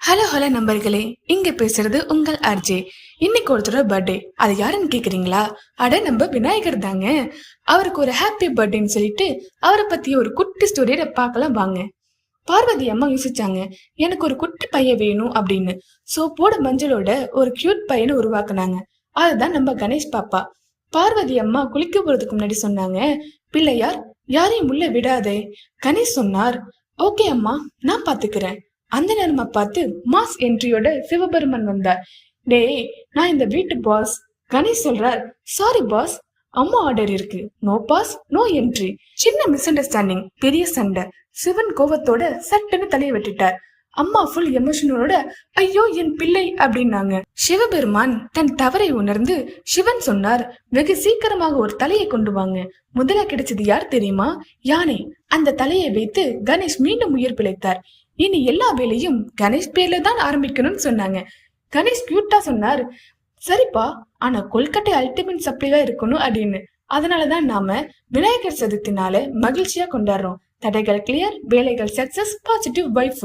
Hello நண்பர்களே, இங்க பேசுறது உங்கள் ஆர்ஜே. இன்னைக்கு ஒருத்தரோட பர்த்டே. அது யாருன்னு கேக்குறீங்களா? அட நம்ம விநாயகர் தாங்க. அவருக்கு ஒரு ஹாப்பி பர்த்டேன்னு சொல்லிட்டு அவரை பத்தி ஒரு குட்டி ஸ்டோரியை பார்க்கலாம் வாங்க. பார்வதி அம்மா யோசிச்சாங்க, எனக்கு ஒரு குட்டி பையன் வேணும் அப்படின்னு. சோப்போட மஞ்சளோட ஒரு கியூட் பையனை உருவாக்குனாங்க. அதுதான் நம்ம கணேஷ் பாப்பா. பார்வதி அம்மா குளிக்க போறதுக்கு முன்னாடி சொன்னாங்க, பிள்ளையார் யாரையும் உள்ள விடாதே. கணேஷ் சொன்னார், ஓகே அம்மா, நான் பாத்துக்கிறேன். அந்த நேரமா பார்த்து மாஸ் என்ட்ரியோட சிவபெருமன் வந்தார். டேய், நான் இந்த வீட்டு பாஸ். கணேஷ் சொல்றார், சாரி பாஸ், அம்மா ஆர்டர் இருக்கு, நோ பாஸ் நோ என்ட்ரி. சின்ன மிஸ் அண்டர்ஸ்டாண்டிங், பெரிய சண்டை. சிவன் கோவத்தோட சட்டுன்னு தலையை வெட்டிட்டார். அம்மா ஃபுல் எமோஷனோட ஐயோ என் பிள்ளை அப்படின்னாங்க. சிவபெருமான் தன் தவறை உணர்ந்து சிவன் சொன்னார், வெகு சீக்கிரமாக ஒரு தலையை கொண்டு வாங்க. முதல்ல கிடைச்சது யார் தெரியுமா? யானை. அந்த தலையை வைத்து கணேஷ் மீண்டும் உயிர் பிழைத்தார். இனி எல்லா வேலையும் கணேஷ் பேர்ல தான் ஆரம்பிக்கணும்னு சொன்னாங்க. கணேஷ் கியூட்டா சொன்னார், சரிப்பா, ஆனா கொல்கட்டை அல்டிமேட் சப்ளைவா இருக்கணும் அப்படின்னு. அதனாலதான் நாம விநாயகர் சதுர்த்தினால மகிழ்ச்சியா கொண்டாடுறோம். தடைகள் கிளியர், வேலைகள் சக்சஸ், பாசிட்டிவ் வைஃப்.